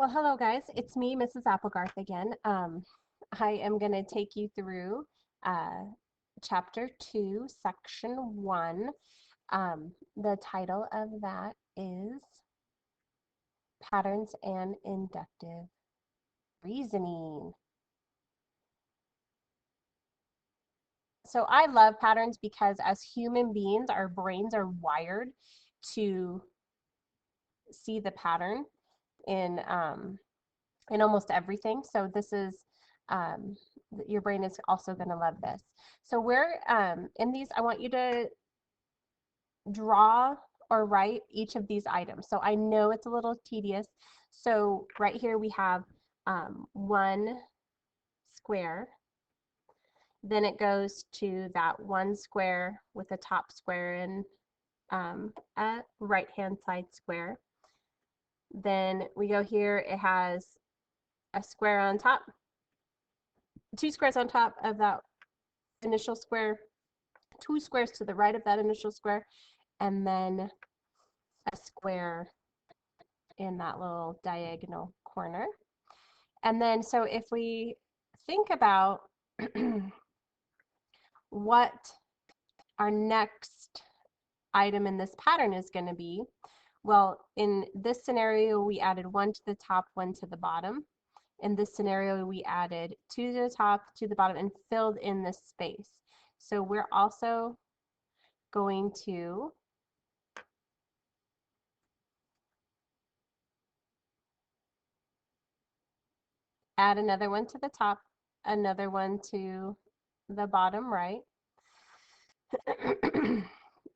Well, hello guys, it's me, Mrs. Applegarth again. I am going to take you through uh, Chapter 2, Section 1. The title of that is Patterns and Inductive Reasoning. So I love patterns because as human beings, our brains are wired to see the pattern in almost everything. So this is, um, your brain is also going to love this. So we're in these, I want you to draw or write each of these items. So I know it's a little tedious. So right here we have one square. Then it goes to that one square with a top square and a right-hand side square. Then we go here, it has a square on top, two squares on top of that initial square, two squares to the right of that initial square, and then a square in that little diagonal corner. And then, so if we think about what our next item in this pattern is going to be, well, in this scenario, we added one to the top, one to the bottom. In this scenario, we added two to the top, to the bottom, and filled in this space. So we're also going to add another one to the top, another one to the bottom right.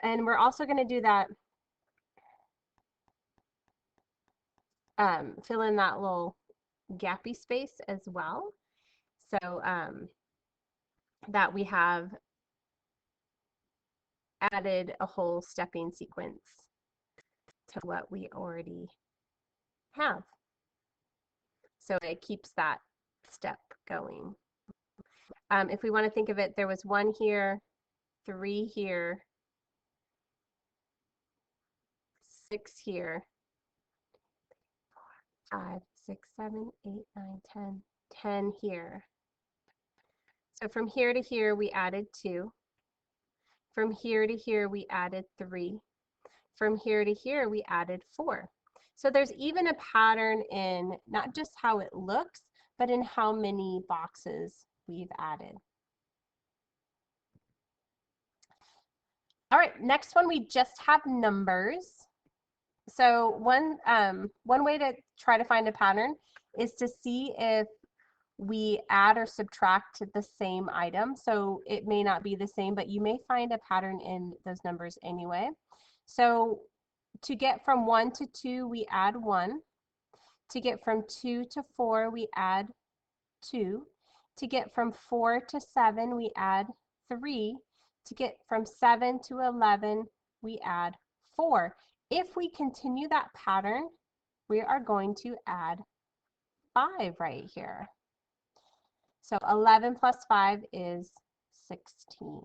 And we're also going to do that, fill in that little gappy space as well. So that we have added a whole stepping sequence to what we already have. So it keeps that step going. If we want to think of it, there was one here, three here, 6 here, 5, 6, 7, 8, 9, 10, 10 here. So from here to here, we added 2. From here to here, we added 3. From here to here, we added 4. So there's even a pattern in not just how it looks, but in how many boxes we've added. All right, next one, we just have numbers. So one way to try to find a pattern is to see if we add or subtract the same item. So it may not be the same, but you may find a pattern in those numbers anyway. So to get from 1 to 2, we add 1. To get from 2 to 4, we add 2. To get from 4 to 7, we add 3. To get from 7 to 11, we add 4. If we continue that pattern, we are going to add 5 right here. So 11 plus 5 is 16.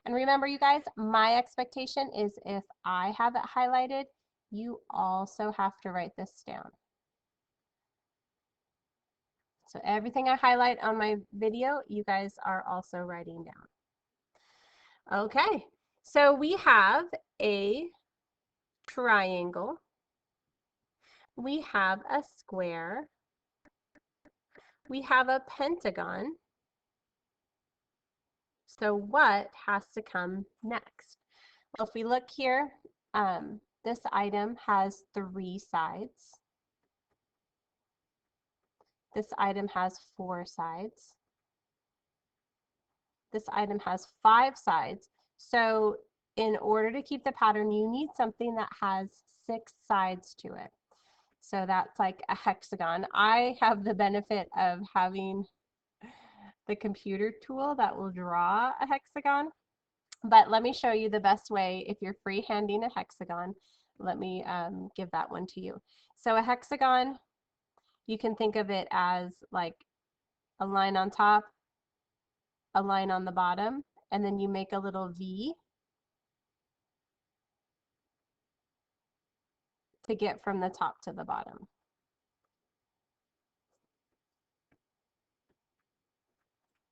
And remember, you guys, my expectation is if I have it highlighted, you also have to write this down. So everything I highlight on my video, you guys are also writing down. Okay, so we have a triangle. We have a square. We have a pentagon. So what has to come next? Well, if we look here, this item has 3 sides. This item has 4 sides. This item has 5 sides. So in order to keep the pattern, you need something that has 6 sides to it. So that's like a hexagon. I have the benefit of having the computer tool that will draw a hexagon. But let me show you the best way if you're freehanding a hexagon. Let me give that one to you. So a hexagon, you can think of it as like a line on top, a line on the bottom, and then you make a little V to get from the top to the bottom.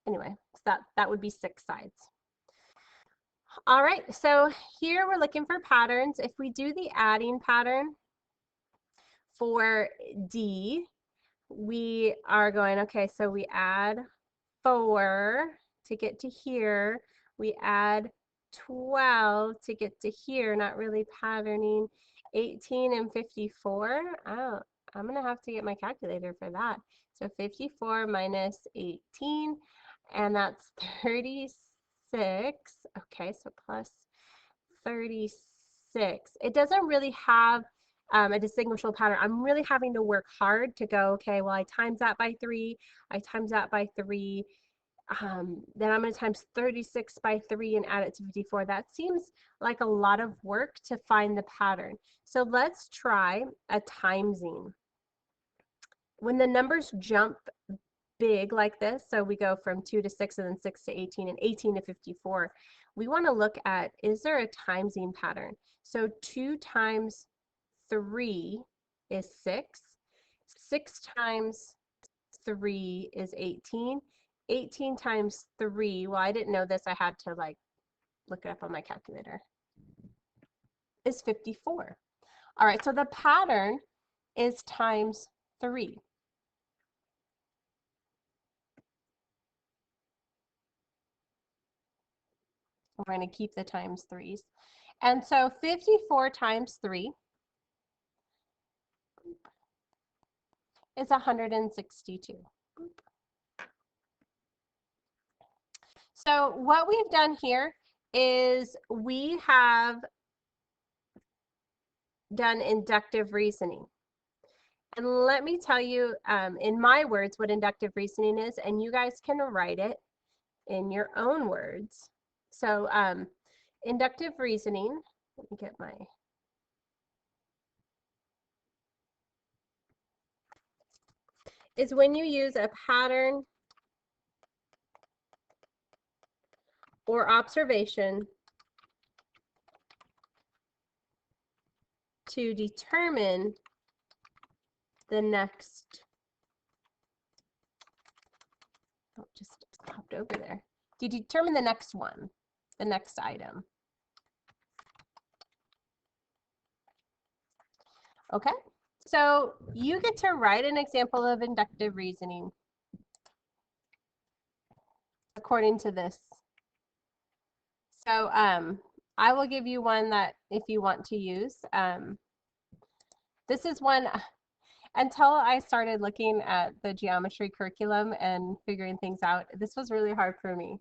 anyway, so that would be 6 sides. All right, so here we're looking for patterns. If we do the adding pattern for D, we are going, okay, so we add 4 to get to here. We add 12 to get to here, not really patterning. 18 and 54. Oh, I'm going to have to get my calculator for that. So 54 minus 18, and that's 36. Okay, so plus 36. It doesn't really have a distinguishable pattern. I'm really having to work hard to go, okay, well, I times that by 3, I times that by 3, then I'm going to times 36 by 3 and add it to 54. That seems like a lot of work to find the pattern. So let's try a timesing. When the numbers jump big like this, so we go from 2 to 6 and then 6 to 18 and 18 to 54, we want to look at, is there a timesing pattern? So 2 times 3 is 6. 6 times 3 is 18. 18 times 3, well, I didn't know this. I had to like look it up on my calculator, is 54. All right, so the pattern is times 3. We're going to keep the times 3s. And so 54 times 3 is 162. So what we've done here is we have done inductive reasoning. And let me tell you in my words what inductive reasoning is, and you guys can write it in your own words. So inductive reasoning, let me get my, is when you use a pattern or observation to determine the next, oh, just hopped over there, to determine the next one, the next item. Okay, so you get to write an example of inductive reasoning according to this. So I will give you one that if you want to use. This is one, until I started looking at the geometry curriculum and figuring things out, this was really hard for me.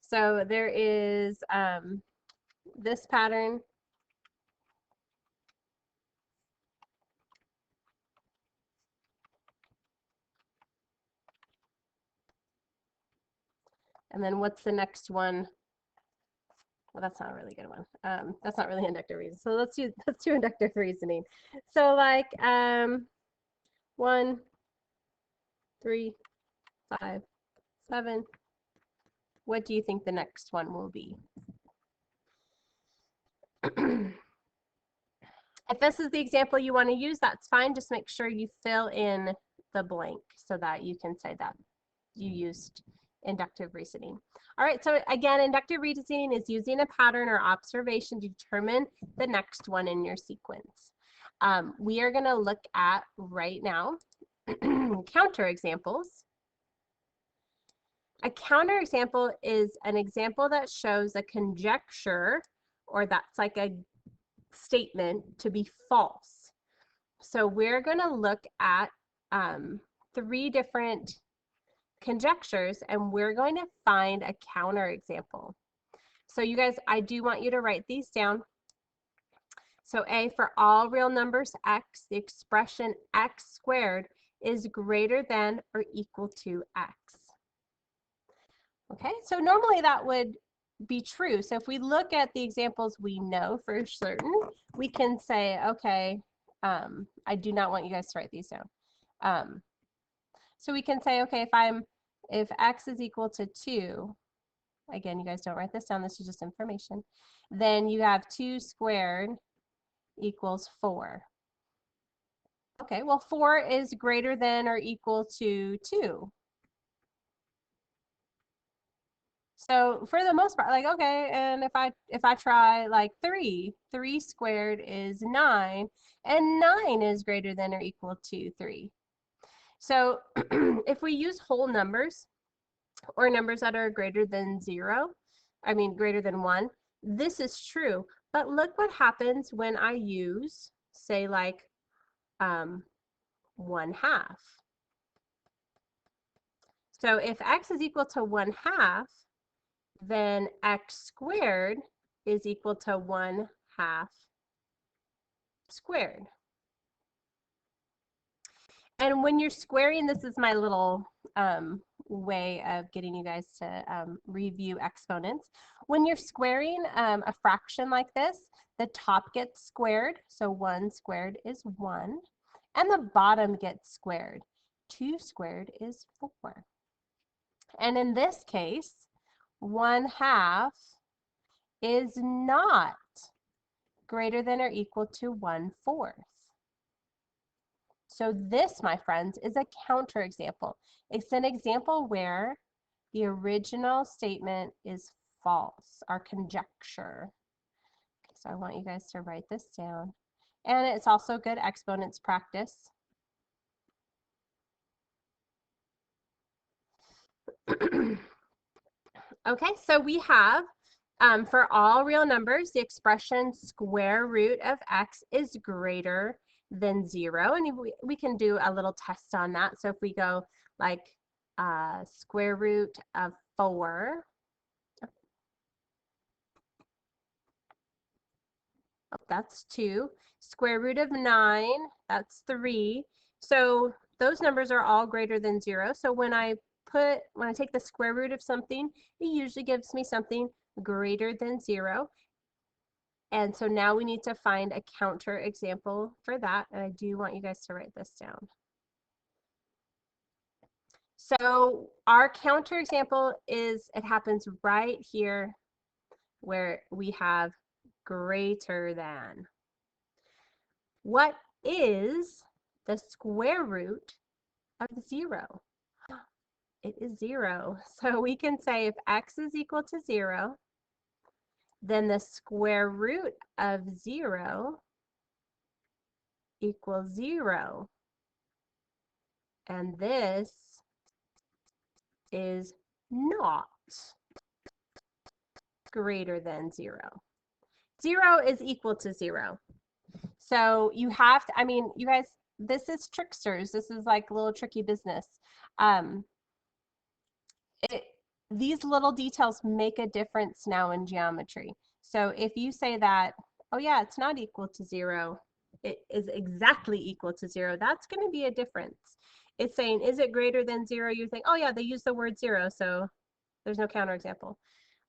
So there is this pattern. And then what's the next one? Well, that's not a really good one. That's not really inductive reasoning. So let's do inductive reasoning. So like 1, 3, 5, 7. What do you think the next one will be? If this is the example you want to use, that's fine. Just make sure you fill in the blank so that you can say that you used inductive reasoning. All right, so again, inductive reasoning is using a pattern or observation to determine the next one in your sequence. We are going to look at right now counter examples. A counter example is an example that shows a conjecture, or that's like a statement, to be false. So we're going to look at 3 different conjectures, and we're going to find a counter example. So you guys, I do want you to write these down. So A, for all real numbers x, the expression x squared is greater than or equal to x. Okay, so normally that would be true. So if we look at the examples we know for certain, we can say, okay, I do not want you guys to write these down. So we can say, okay, if x is equal to 2, again, you guys don't write this down, this is just information, then you have 2 squared equals 4. Okay, well, 4 is greater than or equal to 2. So for the most part, like, okay, and if I try like 3 squared is 9, and 9 is greater than or equal to 3. So if we use whole numbers or numbers that are greater than 0, I mean greater than 1, this is true. But look what happens when I use, say, like 1/2. So if x is equal to 1/2, then x squared is equal to 1/2 squared. And when you're squaring, this is my little way of getting you guys to review exponents. When you're squaring a fraction like this, the top gets squared, so 1 squared is 1, and the bottom gets squared. 2 squared is 4. And in this case, 1/2 is not greater than or equal to 1/4. So this, my friends, is a counterexample. It's an example where the original statement is false, our conjecture. Okay, so I want you guys to write this down. And it's also good exponents practice. Okay, so we have, for all real numbers, the expression square root of x is greater than 0. And we can do a little test on that. So if we go like square root of 4, oh, that's 2. Square root of 9, that's 3. So those numbers are all greater than 0. So when I take the square root of something, it usually gives me something greater than 0. And so now we need to find a counter example for that. And I do want you guys to write this down. So our counter example is, it happens right here where we have greater than. What is the square root of 0? It is 0. So we can say if x is equal to 0, then the square root of 0 equals 0. And this is not greater than 0. 0 is equal to 0. So you have to, I mean, you guys, this is tricksters. This is like a little tricky business. These little details make a difference now in geometry. So if you say that, oh yeah, it's not equal to 0, it is exactly equal to 0, that's going to be a difference. It's saying, is it greater than 0? You think, oh yeah, they use the word 0, so there's no counterexample.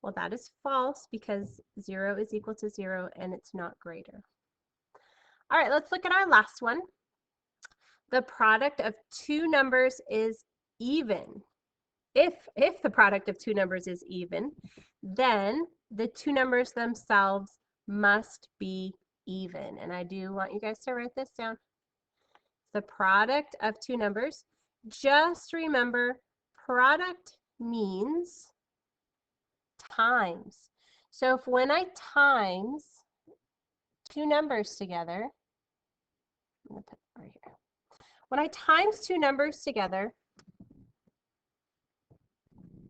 Well, that is false because 0 is equal to 0 and it's not greater. All right, let's look at our last one. The product of two numbers is even. If the product of two numbers is even, then the two numbers themselves must be even. And I do want you guys to write this down. The product of two numbers, just remember, product means times. So if when I times two numbers together, I'm going to put it right here. When I times two numbers together,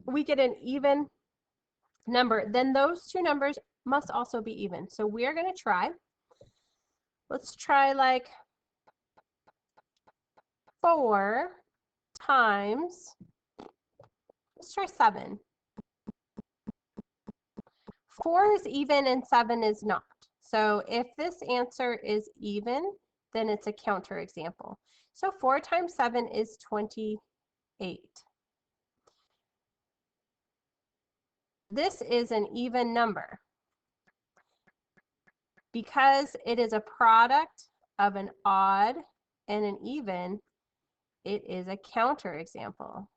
we get an even number. Then those two numbers must also be even. So we're going to try. Let's try like 4 times, let's try 7. 4 is even and 7 is not. So if this answer is even, then it's a counterexample. So 4 times 7 is 28. This is an even number because it is a product of an odd and an even. It is a counterexample.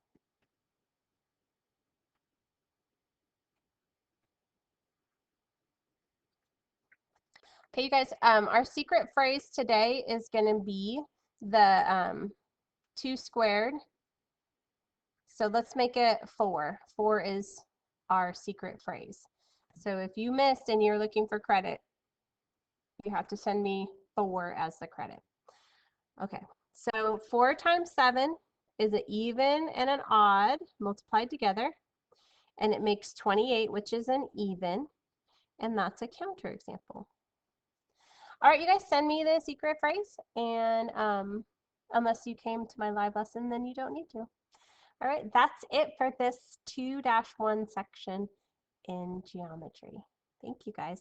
Okay, you guys, our secret phrase today is going to be the 2 squared. So let's make it 4. 4 is our secret phrase. So if you missed and you're looking for credit, you have to send me 4 as the credit. Okay, so 4 times 7 is an even and an odd multiplied together, and it makes 28, which is an even, and that's a counter example. All right, you guys send me the secret phrase, and unless you came to my live lesson, then you don't need to. All right, that's it for this 2-1 section in geometry. Thank you guys.